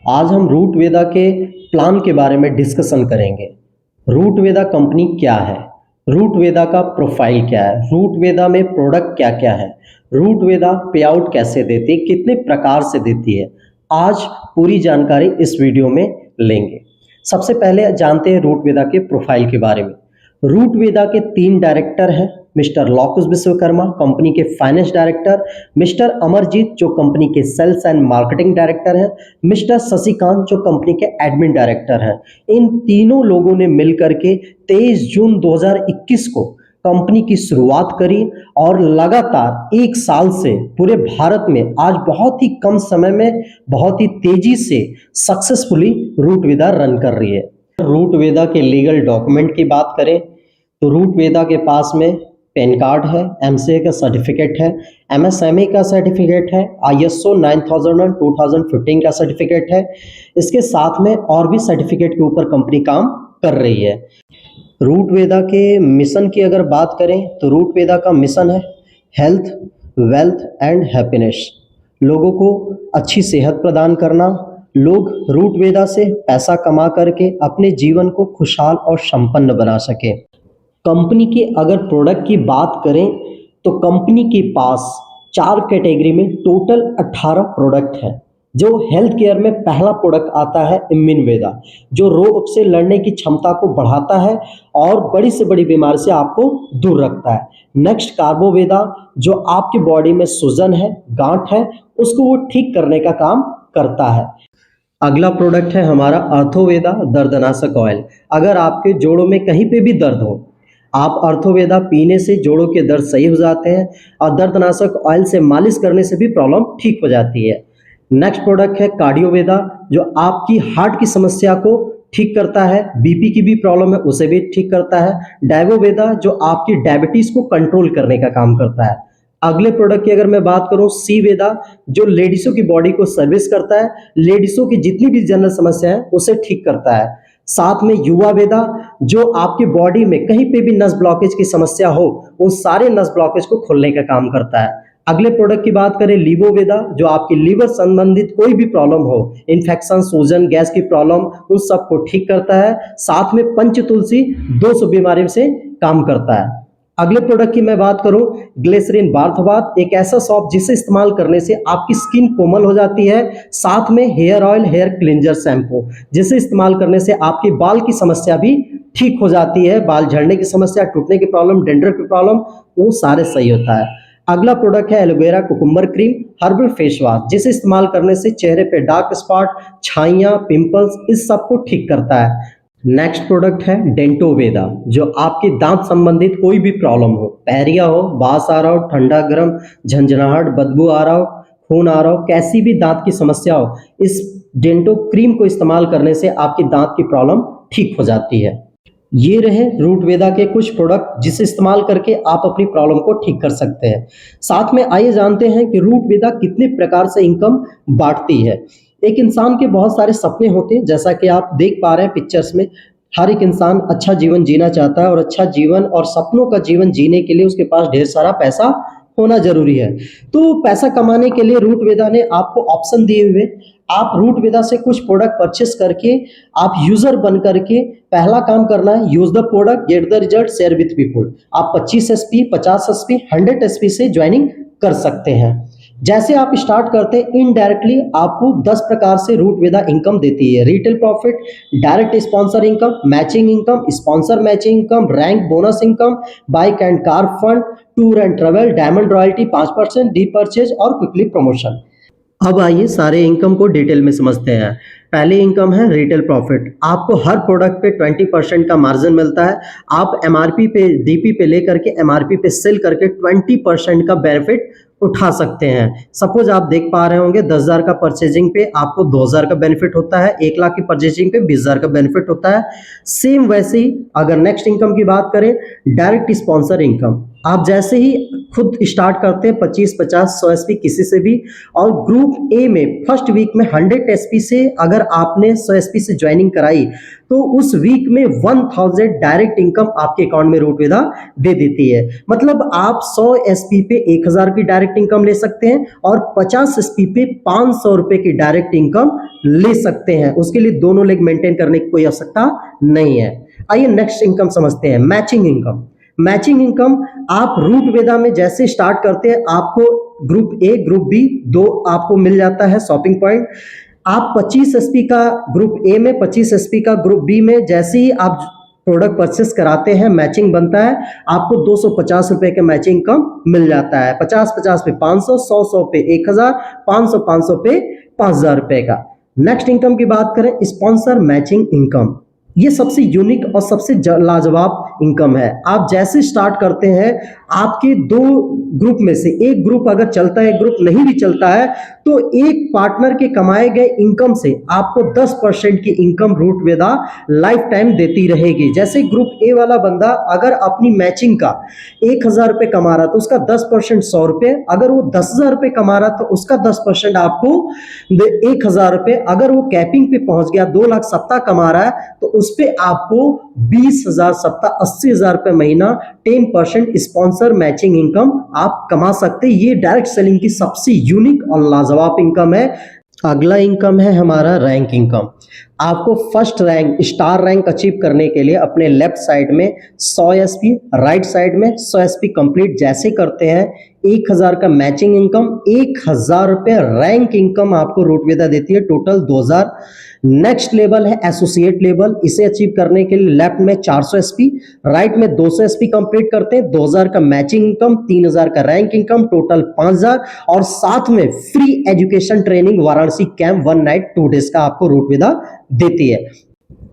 आज हम रूट वेदा के प्लान के बारे में डिस्कशन करेंगे। रूट वेदा कंपनी क्या है, रूट वेदा का प्रोफाइल क्या है, रूट वेदा में प्रोडक्ट क्या क्या है, रूट वेदा पे आउट कैसे देती है, कितने प्रकार से देती है, आज पूरी जानकारी इस वीडियो में लेंगे। सबसे पहले जानते हैं रूट वेदा के प्रोफाइल के बारे में। रूट वेदा के 3 डायरेक्टर हैं, मिस्टर लॉकुस विश्वकर्मा कंपनी के फाइनेंस डायरेक्टर, मिस्टर अमरजीत जो कंपनी के सेल्स एंड मार्केटिंग डायरेक्टर हैं, मिस्टर शशिकांत जो कंपनी के एडमिन डायरेक्टर हैं। इन तीनों लोगों ने मिलकर के 23 जून 2021 को कंपनी की शुरुआत करी और लगातार 1 साल से पूरे भारत में आज बहुत ही कम समय में बहुत ही तेजी से सक्सेसफुली रूट वेदा रन कर रही है। रूट वेदा के लीगल डॉक्यूमेंट की बात करें तो रूट वेदा के पास में पैन कार्ड है, एमसीए का सर्टिफिकेट है, एमएसएमई का सर्टिफिकेट है, आईएसओ 9000 और 2015 का सर्टिफिकेट है। इसके साथ में और भी सर्टिफिकेट के ऊपर कंपनी काम कर रही है। रूट वेदा के मिशन की अगर बात करें तो रूट वेदा का मिशन है हेल्थ, वेल्थ एंड हैप्पीनेस। लोगों को अच्छी सेहत प्रदान करना, लोग रूट वेदा से पैसा कमा करके अपने जीवन को खुशहाल और संपन्न बना सके। कंपनी के अगर प्रोडक्ट की बात करें तो कंपनी के पास 4 कैटेगरी में टोटल 18 प्रोडक्ट है। जो हेल्थ केयर में पहला प्रोडक्ट आता है इम्यून वेदा, जो रोग से लड़ने की क्षमता को बढ़ाता है और बड़ी से बड़ी बीमारी से आपको दूर रखता है। नेक्स्ट कार्बो वेदा, जो आपकी बॉडी में सूजन है, गांठ है, उसको वो ठीक करने का काम करता है। अगला प्रोडक्ट है हमारा अर्थोवेदा दर्दनाशक ऑयल। अगर आपके जोड़ों में कहीं पे भी दर्द हो, आप अर्थोवेदा पीने से जोड़ों के दर्द सही हो जाते हैं और दर्दनाशक ऑयल से मालिश करने से भी प्रॉब्लम ठीक हो जाती है। नेक्स्ट प्रोडक्ट है कार्डियोवेदा, जो आपकी हार्ट की समस्या को ठीक करता है, बीपी की भी प्रॉब्लम है उसे भी ठीक करता है। डायबोवेदा, जो आपकी डायबिटीज को कंट्रोल करने का काम करता है। अगले प्रोडक्ट की अगर मैं बात करूं सी वेदा, जो लेडीजों की बॉडी को सर्विस करता है, लेडीजों की जितनी भी जनरल समस्या है उसे ठीक करता है। साथ में युवा वेदा, जो आपकी बॉडी में कहीं पे भी नस ब्लॉकेज की समस्या हो वो सारे नस ब्लॉकेज को खोलने का काम करता है। अगले प्रोडक्ट की बात करें लीवो वेदा, जो आपकी लीवर संबंधित कोई भी प्रॉब्लम हो, इन्फेक्शन, सूजन, गैस की प्रॉब्लम, उन सबको ठीक करता है। साथ में पंच तुलसी 200 बीमारियों से काम करता है। अगले प्रोडक्ट की मैं बात करूं ग्लिसरीन बार्थबाथ, एक ऐसा सॉप जिसे इस्तेमाल करने से आपकी स्किन कोमल हो जाती है। साथ में hair oil, hair cleanser shampoo, जिसे इस्तेमाल करने से आपके बाल की समस्या भी ठीक हो जाती है। बाल झड़ने की समस्या, टूटने की प्रॉब्लम, डेंड्रफ की प्रॉब्लम, वो सारे सही होता है। अगला प्रोडक्ट है aloe vera cucumber cream herbal face wash, जिसे इस्तेमाल करने से चेहरे पे डार्क स्पॉट, छाइयाँ, पिंपल्स, इस सब को ठीक करता है। नेक्स्ट प्रोडक्ट है डेंटोवेदा, जो आपके दांत संबंधित कोई भी प्रॉब्लम हो, पैरिया हो, बास आ रहा हो, ठंडा गर्म, झंझनाहट, बदबू आ रहा हो, खून आ रहा हो, कैसी भी दांत की समस्या हो, इस डेंटो क्रीम को इस्तेमाल करने से आपकी दांत की प्रॉब्लम ठीक हो जाती है। ये रहे रूट वेदा के कुछ प्रोडक्ट जिसे इस्तेमाल करके आप अपनी प्रॉब्लम को ठीक कर सकते हैं। साथ में आइए जानते हैं कि रूट वेदा कितने प्रकार से इनकम बांटती है। एक इंसान के बहुत सारे सपने होते हैं, जैसा कि आप देख पा रहे हैं पिक्चर्स में। हर एक इंसान अच्छा जीवन जीना चाहता है और अच्छा जीवन और सपनों का जीवन जीने के लिए उसके पास ढेर सारा पैसा होना जरूरी है। तो पैसा कमाने के लिए रूट वेदा ने आपको ऑप्शन दिए हुए, आप रूट वेदा से कुछ प्रोडक्ट परचेस करके आप यूजर बन करके पहला काम करना है, use the product, get the result, share with people. आप 25 एसपी, 50 एसपी, 100 एसपी से ज्वाइनिंग कर सकते हैं। जैसे आप स्टार्ट करते हैं, इनडायरेक्टली आपको 10 प्रकार से रूट वेदा इनकम देती है। Retail profit, direct sponsor income, matching income, sponsor matching income, rank bonus income, bike and car fund, tour and travel, diamond royalty 5%, D purchase और क्विकली प्रमोशन। अब आइए सारे इनकम को डिटेल में समझते हैं। पहली इनकम है रिटेल प्रॉफिट। आपको हर प्रोडक्ट पे 20% का मार्जिन मिलता है। आप एमआरपी पे, डीपी पे लेकर के एमआरपी पे सेल करके 20% का बेनिफिट उठा सकते हैं। सपोज आप देख पा रहे होंगे 10,000 का परचेजिंग पे आपको 2,000 का बेनिफिट होता है, 1 लाख की परचेजिंग पे 20,000 का बेनिफिट होता है। सेम वैसे ही अगर नेक्स्ट इनकम की बात करें, डायरेक्ट स्पॉन्सर इनकम, आप जैसे ही खुद स्टार्ट करते हैं 25, 50, 100 एसपी किसी से भी, और ग्रुप ए में फर्स्ट वीक में 100 एसपी से अगर आपने 100 एसपी से ज्वाइनिंग कराई तो उस वीक में 1000 डायरेक्ट इनकम आपके अकाउंट में रूटवेदा दे देती है। मतलब आप 100 एसपी पे 1000 की डायरेक्ट इनकम ले सकते हैं और 50 एसपी पे 500 रुपए की डायरेक्ट इनकम ले सकते हैं। उसके लिए दोनों लेग मेंटेन करने की कोई आवश्यकता नहीं है। आइए नेक्स्ट इनकम समझते हैं, मैचिंग इनकम। मैचिंग इनकम आप रूटवेदा में जैसे स्टार्ट करते हैं आपको ग्रुप ए ग्रुप बी दो आपको मिल जाता है शॉपिंग पॉइंट। आप 25 एसपी का ग्रुप ए में, 25 एसपी का ग्रुप बी में जैसे ही आप प्रोडक्ट परचेस कराते हैं मैचिंग बनता है, आपको 250 रुपए के मैचिंग इनकम मिल जाता है। 50-50 पे 500, 100 पे 1000, 500 पे 5000 रुपए का। नेक्स्ट इनकम की बात करें, स्पॉन्सर मैचिंग इनकम। ये सबसे यूनिक और सबसे लाजवाब इनकम है। आप जैसे स्टार्ट करते हैं आपके दो ग्रुप में से एक ग्रुप अगर चलता है एक ग्रुप नहीं भी चलता है तो एक पार्टनर के कमाए गए इनकम से आपको 10% की इनकम रूटवेदा लाइफ टाइम देती रहेगी। जैसे ग्रुप ए वाला बंदा अगर अपनी मैचिंग का 1000 रुपये कमा रहा तो उसका 10% 100 रुपये, अगर वो 10,000 रुपये कमा रहा तो उसका 10% आपको 1000 रुपये, अगर वो कैपिंग पे पहुंच गया 2 लाख सप्ताह कमा रहा है तो उस पे आपको 20,000 सप्ताह 80,000 रुपये महीना 10% स्पॉन्सर मैचिंग इनकम आप कमा सकते हैं। ये डायरेक्ट सेलिंग की सबसे यूनिक और लाजवाब इनकम है। अगला इनकम है हमारा रैंक इनकम। आपको first rank star rank achieve करने के लिए अपने लेफ्ट साइड में 100 एसपी, राइट साइड में 100 एसपी कंप्लीट जैसे करते हैं 1000 का मैचिंग इनकम, 1000 रुपये रैंक इनकम आपको रूटवेदा देती है, टोटल 2000। नेक्स्ट लेवल है एसोसिएट लेवल। इसे अचीव करने के लिए लेफ्ट में 400 एसपी, राइट में 200 एसपी कंप्लीट करते हैं, 2000 का मैचिंग इनकम, 3000 का रैंक इनकम, टोटल 5000 और साथ में free education training Varanasi camp 1 night 2 days का आपको रूटवेदा देती है।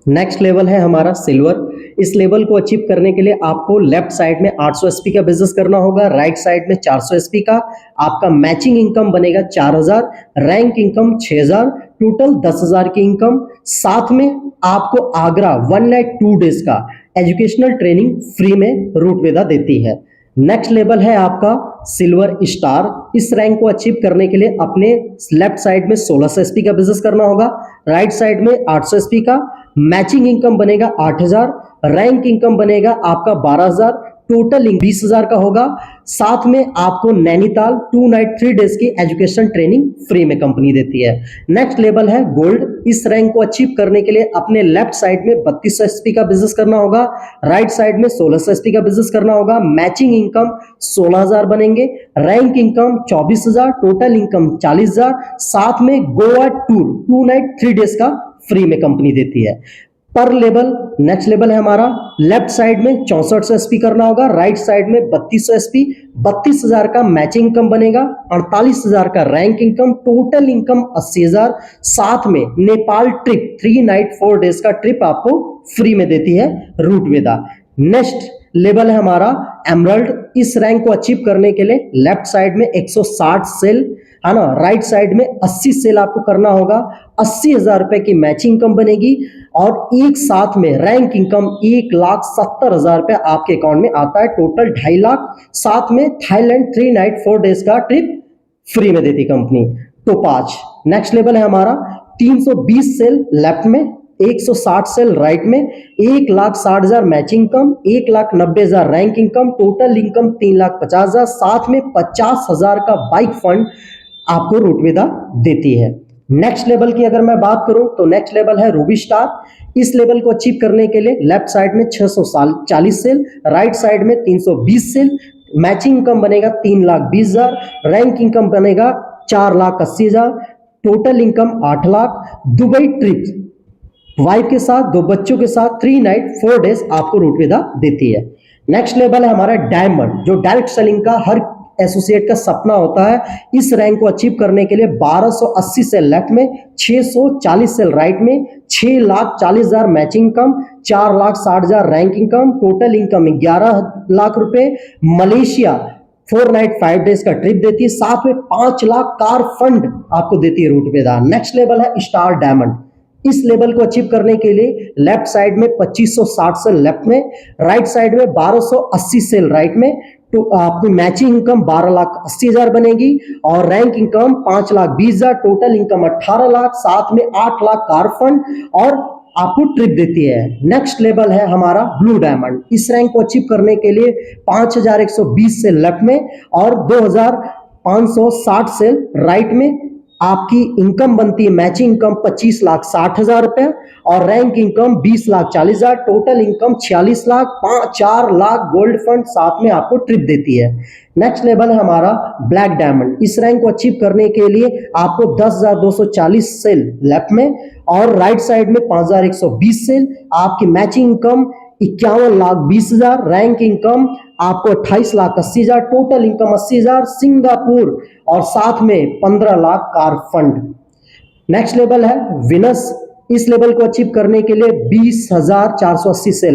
नेक्स्ट लेवल है हमारा सिल्वर। इस लेवल को अचीव करने के लिए आपको लेफ्ट साइड में 800 एसपी का बिजनेस करना होगा, राइट साइड में 400 एसपी का। आपका मैचिंग इनकम बनेगा 4000, रैंक इनकम 6000, टोटल 10,000 की इनकम। साथ में आपको आगरा 1 नाइट 2 डेज का एजुकेशनल ट्रेनिंग फ्री में रूटवेदा देती है। नेक्स्ट लेवल है आपका सिल्वर स्टार। इस रैंक को अचीव करने के लिए अपने लेफ्ट साइड में 1600 एसपी का बिजनेस करना होगा, राइट साइड में 800 एसपी का। मैचिंग इनकम बनेगा 8000, रैंक इनकम बनेगा आपका 12000, टोटल 20,000 का होगा। साथ में आपको नैनीताल 2 नाइट 3 डेज की एजुकेशन ट्रेनिंग फ्री में कंपनी देती है। नेक्स्ट लेवल है गोल्ड। इस रैंक को अचीव करने के लिए अपने लेफ्ट साइड में 3200 एसपी का बिजनेस करना होगा, राइट साइड में 1600 एसपी का बिजनेस करना होगा। मैचिंग इनकम 16000 बनेंगे, रैंक इनकम 24,000, टोटल इनकम 40,000। साथ में गोवा टूर 2 नाइट 3 डेज का फ्री में कंपनी देती है। पर लेवल नेक्स्ट लेवल है हमारा लेफ्ट साइड में 6400 एसपी करना होगा, राइट साइड में 3200 एसपी, 32,000 का मैचिंग इनकम बनेगा, 48,000 का रैंक इनकम, टोटल इनकम 80,000। साथ में नेपाल ट्रिप 3 नाइट 4 डेज का ट्रिप आपको फ्री में देती है रूटवेदा। नेक्स्ट लेवल है हमारा एमरल्ड। इस रैंक को अचीव करने के लिए लेफ्ट साइड में 160 सेल है ना, राइट साइड में 80 सेल आपको करना होगा, 80,000 रुपए की मैचिंग इनकम बनेगी और एक साथ में रैंक इनकम 1,70,000 रुपए आपके अकाउंट में आता है, टोटल 2.5 लाख। साथ में थाईलैंड 3 नाइट 4 डेज का ट्रिप फ्री में देती कंपनी। तो 5 नेक्स्ट लेवल है हमारा 320 सेल लेफ्ट में, 160 सेल राइट में, 1,60,000 matching income, 1,90,000 rank income, total income 3,50,000। साथ में 50,000 का बाइक फंड आपको रूटवेदा देती है। नेक्स्ट लेवल की अगर मैं बात करूं तो नेक्स्ट लेवल है रूबी स्टार। इस लेवल को अचीव करने के लिए लेफ्ट साइड में 640 सेल, राइट साइड में 320 सेल, मैचिंग इनकम बनेगा 3,20,000, रैंक इनकम बनेगा 4,80,000, total income 8 lakh. Dubai trip wife के साथ 2 बच्चों के साथ 3 नाइट 4 डेज आपको रूटवेदा देती है। नेक्स्ट लेवल है हमारा डायमंड, जो डायरेक्ट सेलिंग का हर एसोसिएट का सपना होता है। इस रैंक को अचीव करने के लिए 1280 सेल लेफ्ट में, 640 सेल राइट में, 6,40,000 matching income, 4,60,000 rank income, total income 11 lakh रुपए। मलेशिया 4 नाइट 5 डेज का ट्रिप देती है, साथ में 5 लाख कार फंड आपको देती है रूटवेदा। नेक्स्ट लेवल है स्टार डायमंड। इस लेवल को अचीव करने के लिए लेफ्ट साइड में 2560 सेल लेफ्ट में, राइट साइड में 1280 सेल राइट में, तो आपकी मैचिंग इनकम 12,80,000 बनेगी और rank income 5,20,000, total income 18 lakh, साथ में 8 लाख कार फंड और आपको ट्रिप देती है। नेक्स्ट लेवल है हमारा ब्लू डायमंड। इस रैंक को अचीव करने के लिए 5,120 से लेफ्ट में और 2,560 से राइट में आपकी इनकम बनती है मैचिंग इनकम 25,60,000 रुपए और rank income 20,40,000, total income 46 lakh, 4 lakh gold fund, साथ में आपको ट्रिप देती है। नेक्स्ट लेवल है हमारा ब्लैक डायमंड। इस रैंक को अचीव करने के लिए आपको 10,240 से लेफ्ट में और राइट साइड में 5,120 से आपकी मैचिंग इनकम 51,20,000, रैंक इनकम आपको 28,80,000, टोटल इनकम 80,000, सिंगापुर और साथ में 15 lakh car fund. Next level है विनस। इस लेवल को अचीव करने के लिए 20,480 से